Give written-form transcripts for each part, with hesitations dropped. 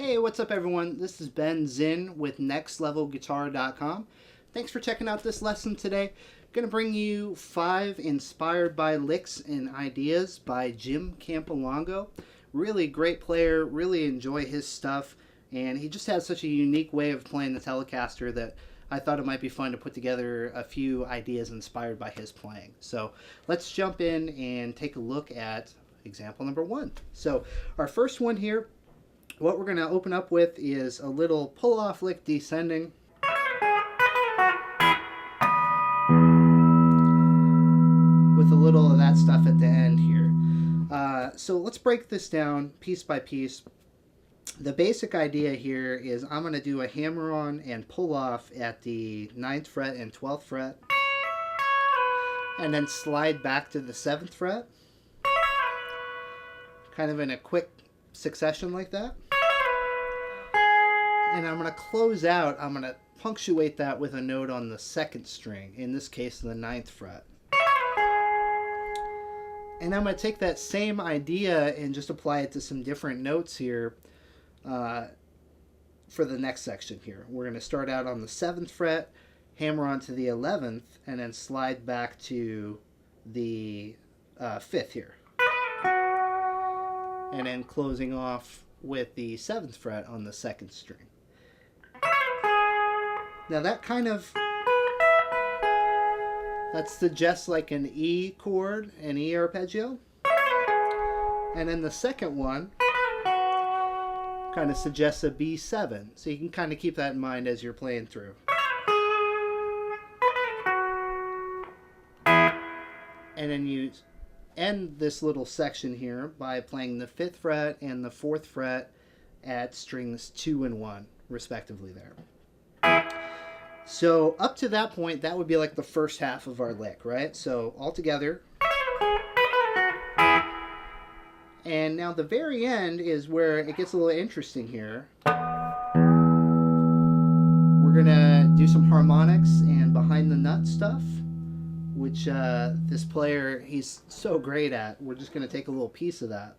Hey, what's up everyone? This is Ben Zinn with nextlevelguitar.com. Thanks for checking out this lesson today. I'm going to bring you 5 inspired by licks and ideas by Jim Campilongo. Really great player, really enjoy his stuff, and he just has such a unique way of playing the Telecaster that I thought it might be fun to put together a few ideas inspired by his playing. So let's jump in and take a look at example number 1. So our first one here, what we're going to open up with is a little pull-off lick descending. With a little of that stuff at the end here. So let's break this down piece by piece. The basic idea here is I'm going to do a hammer-on and pull-off at the 9th fret and 12th fret. And then slide back to the 7th fret. Kind of in a quick succession like that. And I'm going to close out, I'm going to punctuate that with a note on the 2nd string, in this case the 9th fret. And I'm going to take that same idea and just apply it to some different notes here for the next section here. We're going to start out on the 7th fret, hammer on to the 11th, and then slide back to the 5th here. And then closing off with the 7th fret on the 2nd string. Now that suggests like an E chord, an E arpeggio. And then the second one kind of suggests a B7. So you can kind of keep that in mind as you're playing through. And then you end this little section here by playing the 5th fret and the 4th fret at strings 2 and 1 respectively there. So up to that point, that would be like the first half of our lick, right? So all together. And now the very end is where it gets a little interesting here. We're gonna do some harmonics and behind the nut stuff, which this player, he's so great at. We're just gonna take a little piece of that.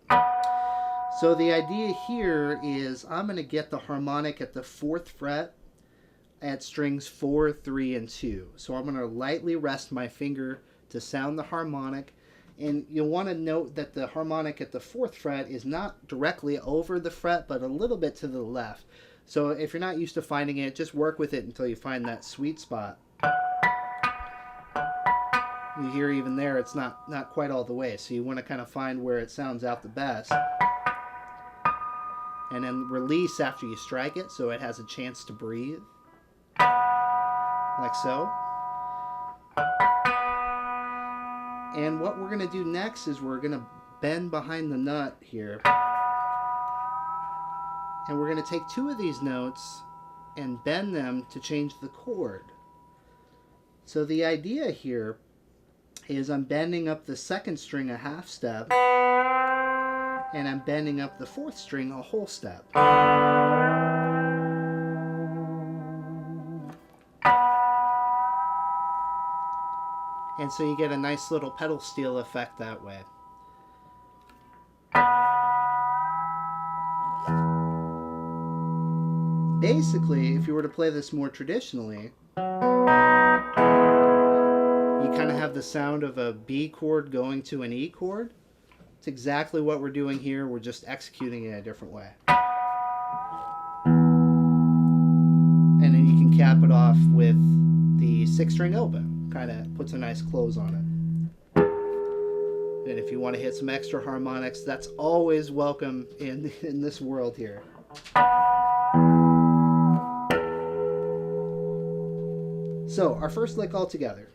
So the idea here is I'm gonna get the harmonic at the 4th fret at strings 4, 3, and 2. So I'm going to lightly rest my finger to sound the harmonic. And you'll want to note that the harmonic at the 4th fret is not directly over the fret, but a little bit to the left. So if you're not used to finding it, just work with it until you find that sweet spot. You hear even there, it's not quite all the way. So you want to kind of find where it sounds out the best. And then release after you strike it so it has a chance to breathe. Like so. And what we're going to do next is we're going to bend behind the nut here. And we're going to take 2 of these notes and bend them to change the chord. So the idea here is I'm bending up the 2nd string a half step, and I'm bending up the 4th string a whole step. And so you get a nice little pedal steel effect that way. Basically, if you were to play this more traditionally, you kind of have the sound of a B chord going to an E chord. It's exactly what we're doing here. We're just executing it a different way. And then you can cap it off with the 6th-string open. Kind of puts a nice close on it. And if you want to hit some extra harmonics, that's always welcome in this world here. So our first lick all together.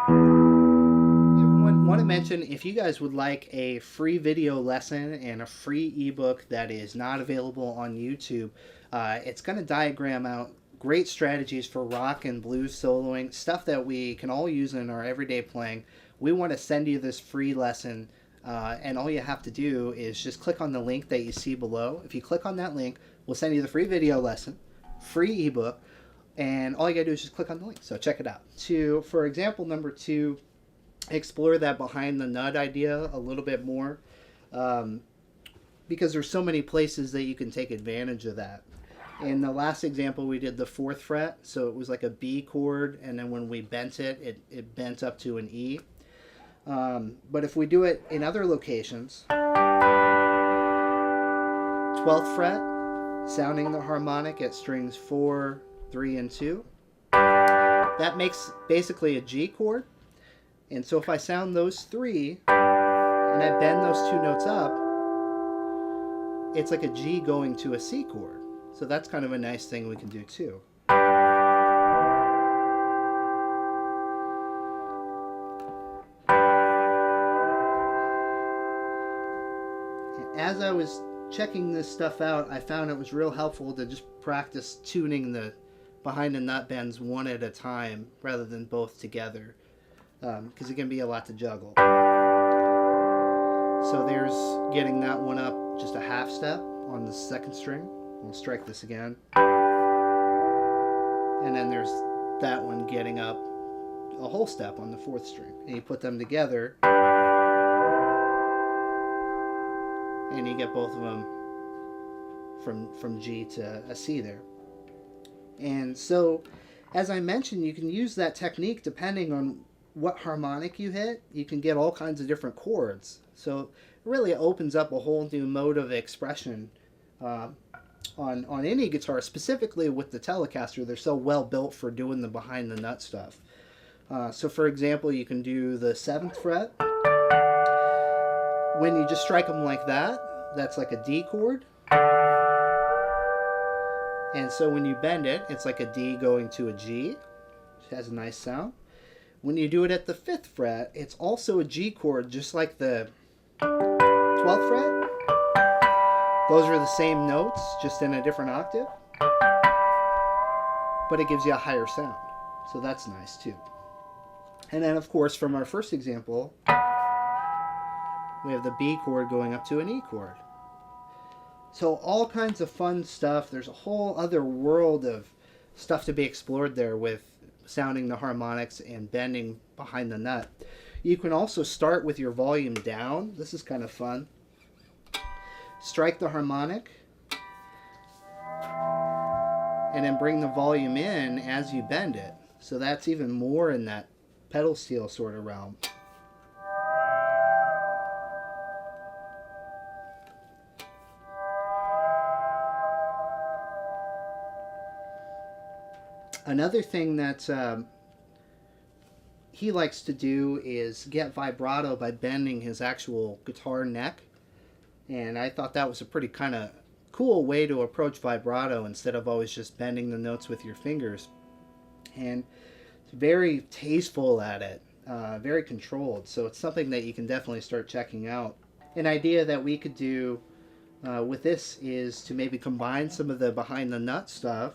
Everyone, want to mention, if you guys would like a free video lesson and a free ebook that is not available on YouTube, it's going to diagram out great strategies for rock and blues soloing, stuff that we can all use in our everyday playing. We want to send you this free lesson, and all you have to do is just click on the link that you see below. If you click on that link, we'll send you the free video lesson, free ebook, and all you gotta do is just click on the link. So check it out. For example number 2, explore that behind the nut idea a little bit more. because there's so many places that you can take advantage of that. In the last example, we did the 4th fret, so it was like a B chord, and then when we bent it, it bent up to an E. But if we do it in other locations, 12th fret, sounding the harmonic at strings 4, 3, and 2, that makes basically a G chord. And so if I sound those 3, and I bend those 2 notes up, it's like a G going to a C chord. So that's kind of a nice thing we can do too. As I was checking this stuff out, I found it was real helpful to just practice tuning the behind the nut bends one at a time rather than both together, because it can be a lot to juggle. So there's getting that one up just a half step on the 2nd string. We'll strike this again. And then there's that one getting up a whole step on the 4th string. And you put them together, and you get both of them from G to a C there. And so, as I mentioned, you can use that technique depending on what harmonic you hit. You can get all kinds of different chords. So it really opens up a whole new mode of expression on any guitar, specifically with the Telecaster. They're so well built for doing the behind the nut stuff. So for example, you can do the 7th fret. When you just strike them like that, that's like a D chord. And so when you bend it, it's like a D going to a G. It has a nice sound. When you do it at the 5th fret, it's also a G chord, just like the 12th fret. Those are the same notes, just in a different octave. But it gives you a higher sound. So that's nice too. And then, of course, from our first example, we have the B chord going up to an E chord. So all kinds of fun stuff. There's a whole other world of stuff to be explored there with sounding the harmonics and bending behind the nut. You can also start with your volume down. This is kind of fun. Strike the harmonic, and then bring the volume in as you bend it. So that's even more in that pedal steel sort of realm. Another thing that he likes to do is get vibrato by bending his actual guitar neck. And I thought that was a pretty kind of cool way to approach vibrato instead of always just bending the notes with your fingers. And it's very tasteful at it, very controlled. So it's something that you can definitely start checking out. An idea that we could do with this is to maybe combine some of the behind the nut stuff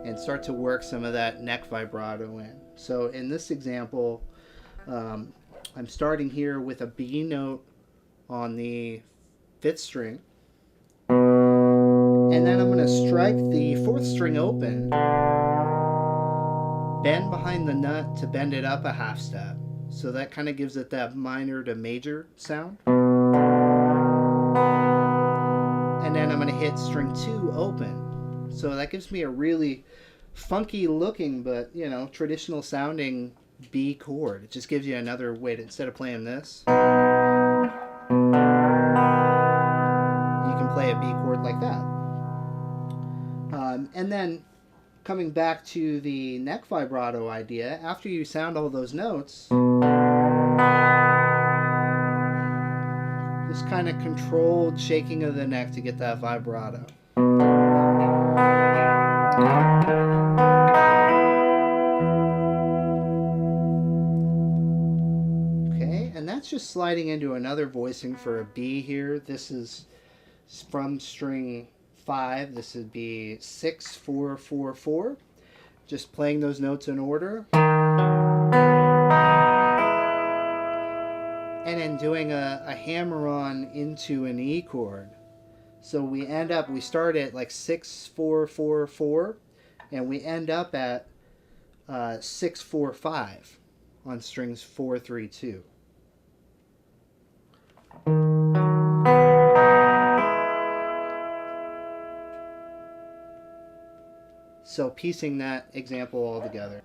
and start to work some of that neck vibrato in. So in this example, I'm starting here with a B note on the 5th string, and then I'm going to strike the 4th string open, bend behind the nut to bend it up a half step. So that kind of gives it that minor to major sound. And then I'm going to hit string 2 open. So that gives me a really funky looking, but, you know, traditional sounding B chord. It just gives you another way to, instead of playing this, you can play a B chord like that. And then coming back to the neck vibrato idea, after you sound all those notes, this kind of controlled shaking of the neck to get that vibrato. Okay, and that's just sliding into another voicing for a B here. This is from string 5. This would be 6, 4, 4, 4. Just playing those notes in order. And then doing a hammer-on into an E chord. So we start at like 6, 4, 4, 4, and we end up at 6-4-5 on strings 4-3-2. So piecing that example all together.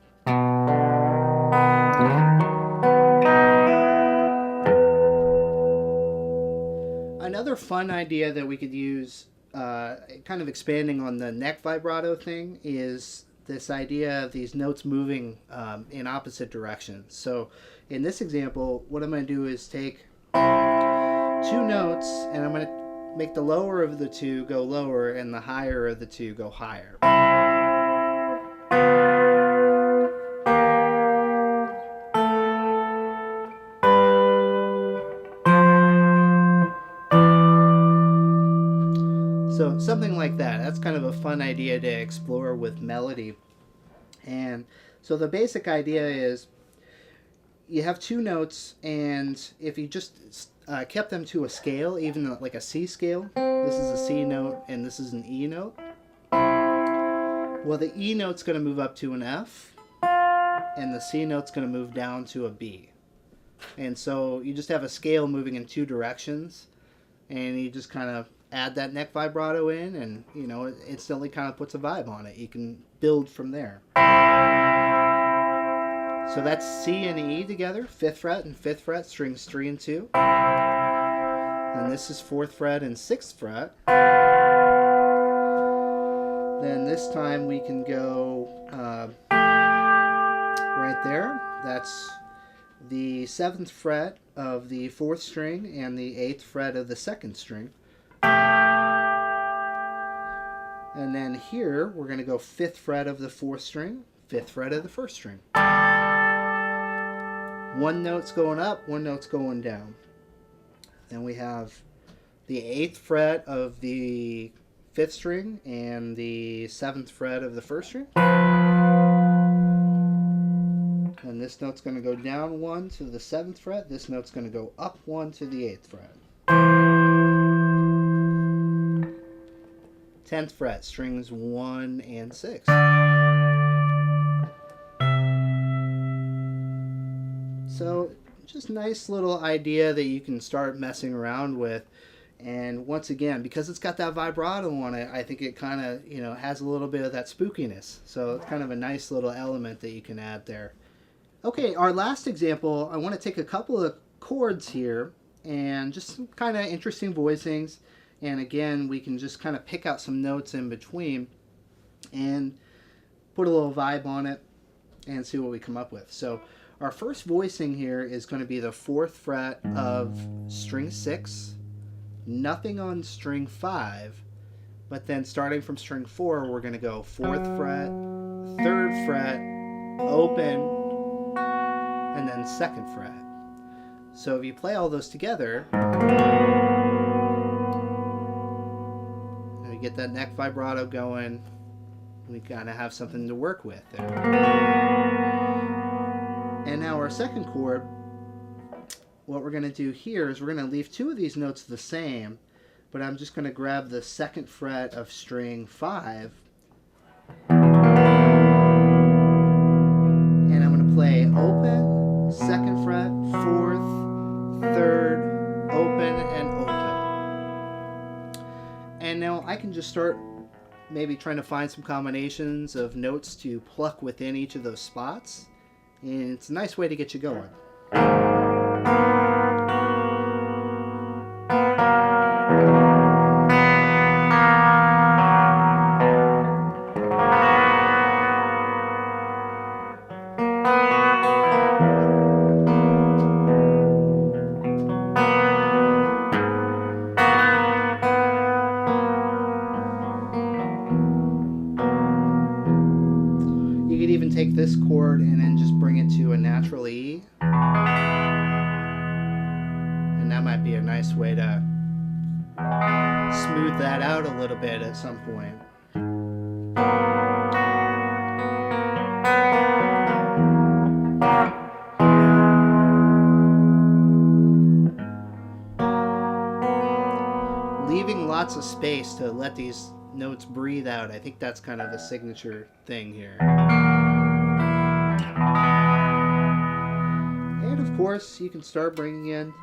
Another fun idea that we could use, kind of expanding on the neck vibrato thing, is this idea of these notes moving in opposite directions. So in this example, what I'm going to do is take two notes, and I'm going to make the lower of the two go lower and the higher of the two go higher. So something like that. That's kind of a fun idea to explore with melody. And so the basic idea is you have two notes, and if you just kept them to a scale, even like a C scale, this is a C note and this is an E note. Well, the E note's going to move up to an F, and the C note's going to move down to a B. And so you just have a scale moving in two directions, and you just kind of add that neck vibrato in, and you know, it instantly kind of puts a vibe on it. You can build from there. So that's C and E together, 5th fret and 5th fret, strings 3 and 2. And this is 4th fret and 6th fret. Then this time we can go right there. That's the 7th fret of the 4th string and the 8th fret of the 2nd string. And then here we're going to go 5th fret of the 4th string, 5th fret of the 1st string. One note's going up, one note's going down. Then we have the 8th fret of the 5th string and the 7th fret of the 1st string. And this note's going to go down 1 to the 7th fret. This note's going to go up 1 to the 8th fret. 10th fret, strings 1 and 6. So just nice little idea that you can start messing around with. And once again, because it's got that vibrato on it, I think it kind of, you know, has a little bit of that spookiness. So it's kind of a nice little element that you can add there. Okay, our last example, I want to take a couple of chords here and just some kind of interesting voicings. And again, we can just kind of pick out some notes in between and put a little vibe on it and see what we come up with. So our first voicing here is going to be the 4th fret of string 6, nothing on string 5, but then starting from string 4, we're going to go 4th fret, 3rd fret, open, and then 2nd fret. So if you play all those together, get that neck vibrato going, we kind of have something to work with there. And now our second chord, what we're going to do here is we're going to leave two of these notes the same, but I'm just going to grab the 2nd fret of string 5, and I'm going to play open, 2nd fret, 4th, 3rd, open, and open. And now I can just start maybe trying to find some combinations of notes to pluck within each of those spots. And it's a nice way to get you going. Take this chord and then just bring it to a natural E, and that might be a nice way to smooth that out a little bit at some point. Leaving lots of space to let these notes breathe out. I think that's kind of a signature thing here. And of course, you can start bringing in,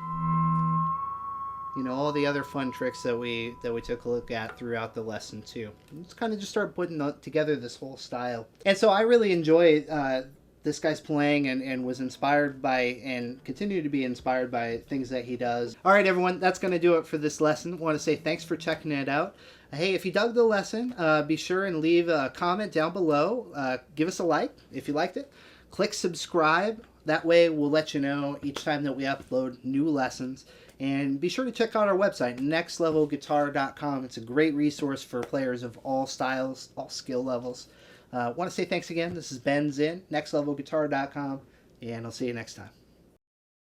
you know, all the other fun tricks that we took a look at throughout the lesson too. Let's kind of just start putting together this whole style. And so I really enjoy this guy's playing, and was inspired by and continue to be inspired by things that he does. All right, everyone, that's going to do it for this lesson. I want to say thanks for checking it out. Hey, if you dug the lesson, be sure and leave a comment down below. Give us a like if you liked it. Click subscribe. That way we'll let you know each time that we upload new lessons. And be sure to check out our website, nextlevelguitar.com. It's a great resource for players of all styles, all skill levels. Want to say thanks again. This is Ben Zinn, nextlevelguitar.com, and I'll see you next time.